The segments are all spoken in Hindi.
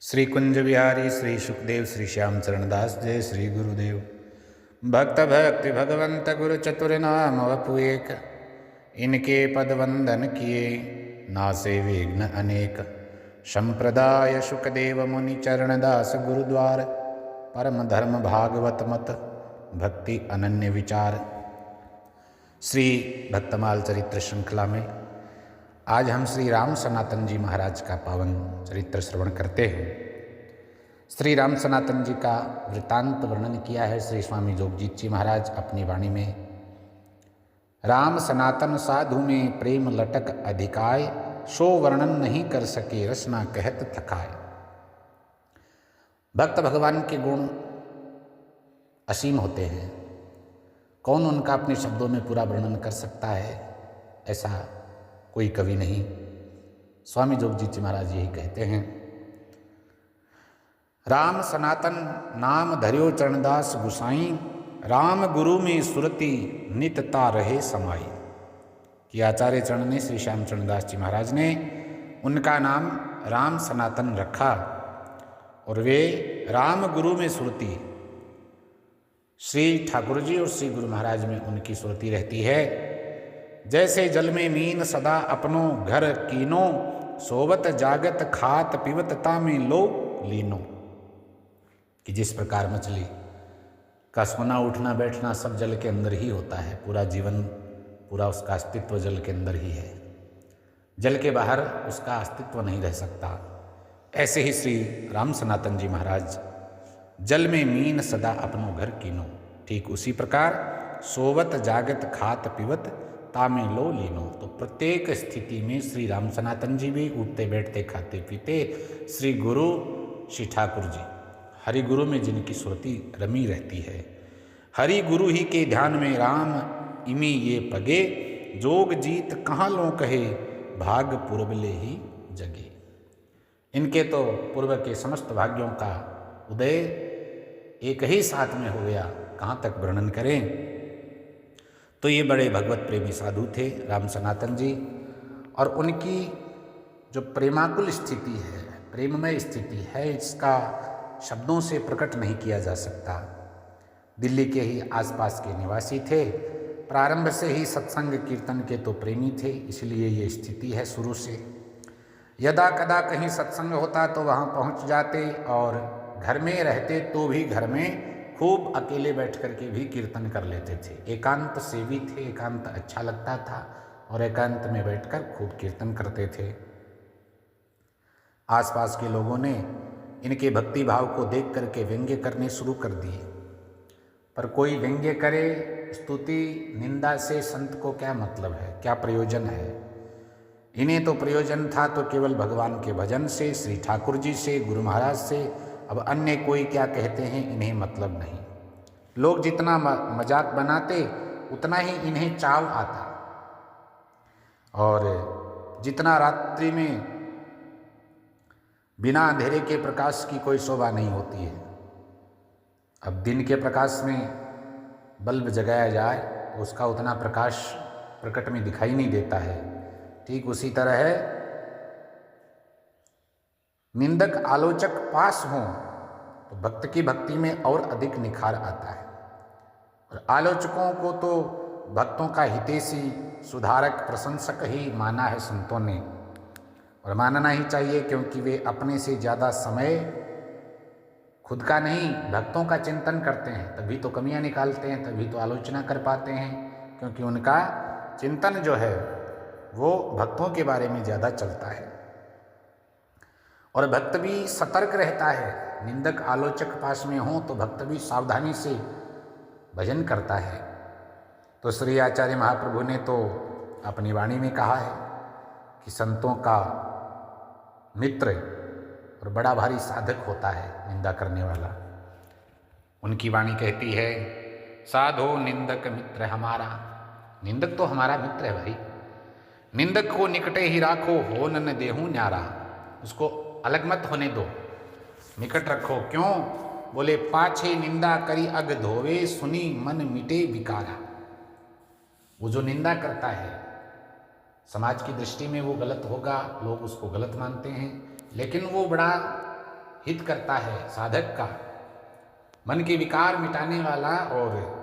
श्री कुंज बिहारी श्री सुखदेव श्री श्याम चरणदास जय श्री गुरुदेव। भक्त भक्ति भगवंत गुरु चतुर नाम वपु एक, इनके पद वंदन किए नासे विघ्न अनेक। संप्रदाय सुखदेव मुनि चरणदास गुरुद्वार, परम धर्म भागवत मत भक्ति अनन्य विचार। श्री भक्तमाल चरित्र श्रृंखला में आज हम श्री राम सनातन जी महाराज का पावन चरित्र श्रवण करते हैं। श्री राम सनातन जी का वृतांत वर्णन किया है श्री स्वामी जोगजीत जी महाराज अपनी वाणी में। राम सनातन साधु में प्रेम लटक अधिकाय, सो वर्णन नहीं कर सके रसना कहत थकाय। भक्त भगवान के गुण असीम होते हैं, कौन उनका अपने शब्दों में पूरा वर्णन कर सकता है, ऐसा कोई कवि नहीं। स्वामी जोगजीत जी महाराज यही कहते हैं। राम सनातन नाम धर्यो चरणदास गुसाई, राम गुरु में सुरति नितता रहे समाई। कि आचार्य चरण ने श्री श्याम चरणदास जी महाराज ने उनका नाम राम सनातन रखा और वे राम गुरु में सुरति, श्री ठाकुर जी और श्री गुरु महाराज में उनकी सुरति रहती है। जैसे जल में मीन सदा अपनो घर कीनो, सोवत जागत खात पिवत तामे लो लीनो। कि जिस प्रकार मछली का सोना उठना बैठना सब जल के अंदर ही होता है, पूरा जीवन पूरा उसका अस्तित्व जल के अंदर ही है, जल के बाहर उसका अस्तित्व नहीं रह सकता। ऐसे ही श्री राम सनातन जी महाराज जल में मीन सदा अपनो घर कीनो, ठीक उसी प्रकार सोवत जागत खात पिवत तामे लो लीनो। तो प्रत्येक स्थिति में श्री राम सनातन जी भी उठते बैठते खाते पीते श्री गुरु श्री ठाकुर जी हरि गुरु में जिनकी सुरति रमी रहती है। हरि गुरु ही के ध्यान में राम इमी ये पगे, जोग जीत कहाँ लो कहे भाग पूर्वले ही जगे। इनके तो पूर्व के समस्त भाग्यों का उदय एक ही साथ में हो गया, कहाँ तक वर्णन करें। तो ये बड़े भगवत प्रेमी साधु थे राम सनातन जी, और उनकी जो प्रेमाकुल स्थिति है, प्रेममय स्थिति है, इसका शब्दों से प्रकट नहीं किया जा सकता। दिल्ली के ही आसपास के निवासी थे, प्रारंभ से ही सत्संग कीर्तन के तो प्रेमी थे, इसलिए ये स्थिति है शुरू से। यदा कदा कहीं सत्संग होता तो वहाँ पहुँच जाते, और घर में रहते तो भी घर में खूब अकेले बैठ कर के भी कीर्तन कर लेते थे। एकांत सेवी थे, एकांत अच्छा लगता था और एकांत में बैठकर खूब कीर्तन करते थे। आसपास के लोगों ने इनके भक्ति भाव को देख करके व्यंग्य करने शुरू कर दिए, पर कोई व्यंग्य करे, स्तुति निंदा से संत को क्या मतलब है, क्या प्रयोजन है। इन्हें तो प्रयोजन था तो केवल भगवान के भजन से, श्री ठाकुर जी से, गुरु महाराज से। अब अन्य कोई क्या कहते हैं इन्हें मतलब नहीं। लोग जितना मजाक बनाते उतना ही इन्हें चाव आता, और जितना रात्रि में बिना अंधेरे के प्रकाश की कोई शोभा नहीं होती है। अब दिन के प्रकाश में बल्ब जगाया जाए तो उसका उतना प्रकाश प्रकट में दिखाई नहीं देता है। ठीक उसी तरह है, निंदक आलोचक पास हों तो भक्त की भक्ति में और अधिक निखार आता है। और आलोचकों को तो भक्तों का हितैषी, सुधारक, प्रशंसक ही माना है संतों ने, और मानना ही चाहिए, क्योंकि वे अपने से ज़्यादा समय खुद का नहीं भक्तों का चिंतन करते हैं, तभी तो कमियां निकालते हैं, तभी तो आलोचना कर पाते हैं, क्योंकि उनका चिंतन जो है वो भक्तों के बारे में ज़्यादा चलता है। और भक्त भी सतर्क रहता है। निंदक आलोचक पास में हो तो भक्त भी सावधानी से भजन करता है। तो श्री आचार्य महाप्रभु ने तो अपनी वाणी में कहा है कि संतों का मित्र और बड़ा भारी साधक होता है निंदा करने वाला। उनकी वाणी कहती है, साधो निंदक मित्र हमारा। निंदक तो हमारा मित्र है भाई। निंदक को निकटे ही राखो, हो न देहूं न्यारा। उसको अलग मत होने दो, निकट रखो। क्यों? बोले, पाछे निंदा करी अग धोवे, सुनी मन मिटे विकारा। वो जो निंदा करता है समाज की दृष्टि में वो गलत होगा, लोग उसको गलत मानते हैं, लेकिन वो बड़ा हित करता है, साधक का मन के विकार मिटाने वाला और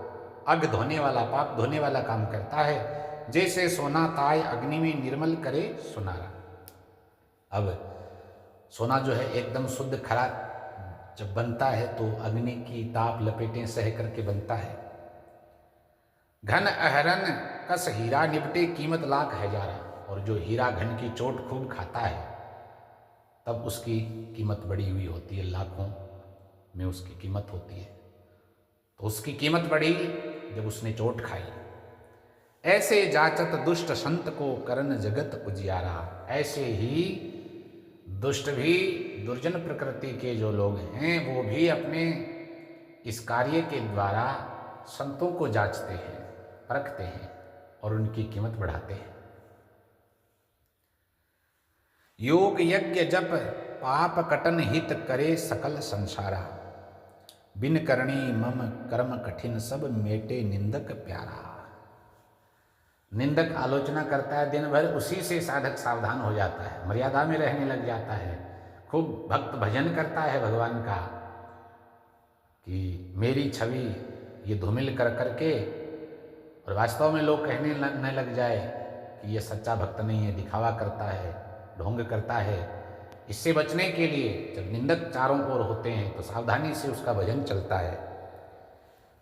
अग धोने वाला, पाप धोने वाला काम करता है। जैसे सोना ताय अग्नि में निर्मल करे सुनारा। अब सोना जो है एकदम शुद्ध खरा जब बनता है तो अग्नि की ताप लपेटें सह करके बनता है। घन अहरन कस हीरा निपटे कीमत लाख हजारा। और जो हीरा घन की चोट खूब खाता है तब उसकी कीमत बढ़ी हुई होती है, लाखों में उसकी कीमत होती है। तो उसकी कीमत बढ़ी जब उसने चोट खाई। ऐसे जाचत दुष्ट संत को करन जगत उजियारा। ऐसे ही दुष्ट भी, दुर्जन प्रकृति के जो लोग हैं वो भी अपने इस कार्य के द्वारा संतों को जांचते हैं, परखते हैं और उनकी कीमत बढ़ाते हैं। योग यज्ञ जप पाप कटन हित करे सकल संसारा। बिन करणी मम कर्म कठिन सब मेटे निंदक प्यारा। निंदक आलोचना करता है दिन भर, उसी से साधक सावधान हो जाता है, मर्यादा में रहने लग जाता है। खूब भक्त भजन करता है भगवान का कि मेरी छवि ये धूमिल कर करके, और वास्तव में लोग कहने लगने लग जाए कि ये सच्चा भक्त नहीं है, दिखावा करता है, ढोंग करता है। इससे बचने के लिए जब निंदक चारों ओर होते हैं तो सावधानी से उसका भजन चलता है।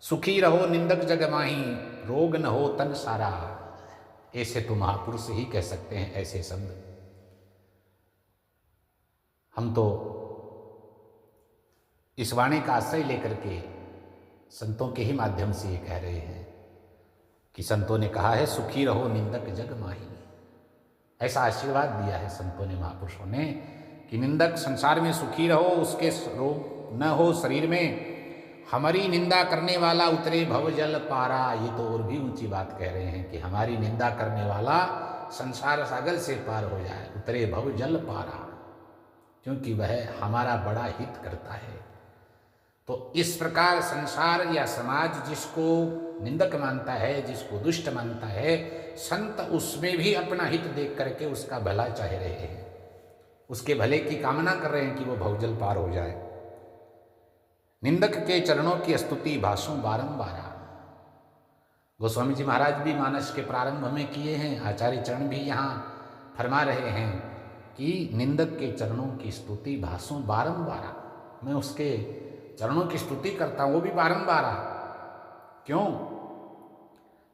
सुखी रहो निंदक जग माही, रोग न हो तन सारा। ऐसे तो महापुरुष ही कह सकते हैं ऐसे शब्द। हम तो इस वाणी का आश्रय लेकर के संतों के ही माध्यम से ये कह रहे हैं कि संतों ने कहा है सुखी रहो निंदक जग माही। ऐसा आशीर्वाद दिया है संतों ने, महापुरुषों ने, कि निंदक संसार में सुखी रहो, उसके रोग न हो शरीर में। हमारी निंदा करने वाला उतरे भव जल पारा। ये तो और भी ऊंची बात कह रहे हैं कि हमारी निंदा करने वाला संसार सागर से पार हो जाए, उतरे भव जल पारा, क्योंकि वह हमारा बड़ा हित करता है। तो इस प्रकार संसार या समाज जिसको निंदक मानता है, जिसको दुष्ट मानता है, संत उसमें भी अपना हित देख करके उसका भला चाह रहे हैं, उसके भले की कामना कर रहे हैं कि वो भवजल पार हो जाए। निंदक के चरणों की स्तुति भाषों बारंबार। गोस्वामी जी महाराज भी मानस के प्रारंभ में किए हैं, आचार्य चरण भी यहाँ फरमा रहे हैं कि निंदक के चरणों की स्तुति भाषों बारंबार। मैं उसके चरणों की स्तुति करता हूँ, वो भी बारंबार। क्यों?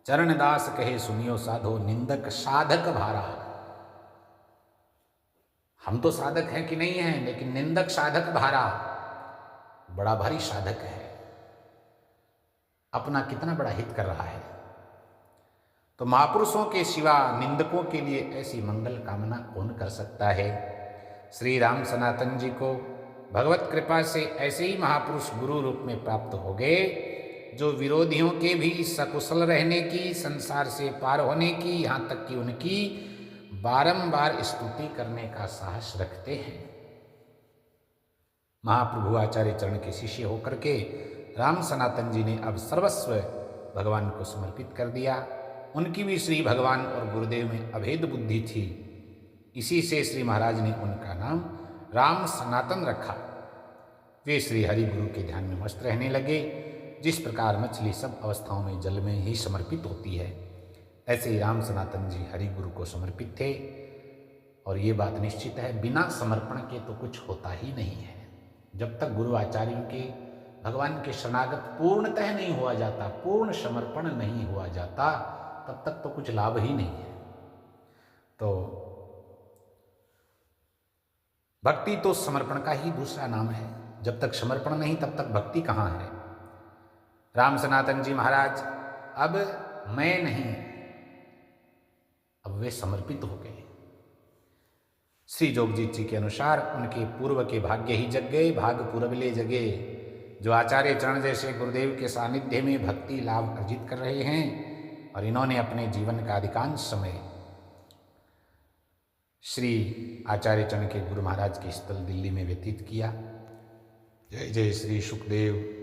चरण दास कहे सुनियो साधो, निंदक साधक भारा। हम तो साधक हैं कि नहीं हैं, लेकिन निंदक साधक भारा, बड़ा भारी साधक है, अपना कितना बड़ा हित कर रहा है। तो महापुरुषों के सिवा निंदकों के लिए ऐसी मंगल कामना कौन कर सकता है। श्री राम सनातन जी को भगवत कृपा से ऐसे ही महापुरुष गुरु रूप में प्राप्त हो गए, जो विरोधियों के भी सकुशल रहने की, संसार से पार होने की, यहाँ तक कि उनकी बारंबार स्तुति करने का साहस रखते हैं। महाप्रभु आचार्य चरण के शिष्य होकर के राम सनातन जी ने अब सर्वस्व भगवान को समर्पित कर दिया। उनकी भी श्री भगवान और गुरुदेव में अभेद बुद्धि थी, इसी से श्री महाराज ने उनका नाम राम सनातन रखा। वे श्री हरि गुरु के ध्यान में मस्त रहने लगे। जिस प्रकार मछली सब अवस्थाओं में जल में ही समर्पित होती है, ऐसे ही राम सनातन जी हरि गुरु को समर्पित थे। और ये बात निश्चित है, बिना समर्पण के तो कुछ होता ही नहीं है। जब तक गुरु आचार्यों के, भगवान के शरणागत पूर्णतः नहीं हुआ जाता, पूर्ण समर्पण नहीं हुआ जाता, तब तक तो कुछ लाभ ही नहीं है। तो भक्ति तो समर्पण का ही दूसरा नाम है। जब तक समर्पण नहीं तब तक भक्ति कहाँ है। राम सनातन जी महाराज अब मैं नहीं, अब वे समर्पित हो गए। श्री जोगजीत जी के अनुसार उनके पूर्व के भाग्य ही जग गए, भाग पूरबले जगे। जो आचार्य चरण जैसे गुरुदेव के सानिध्य में भक्ति लाभ अर्जित कर रहे हैं, और इन्होंने अपने जीवन का अधिकांश समय श्री आचार्य चरण के गुरु महाराज के स्थल दिल्ली में व्यतीत किया। जय जय श्री सुखदेव।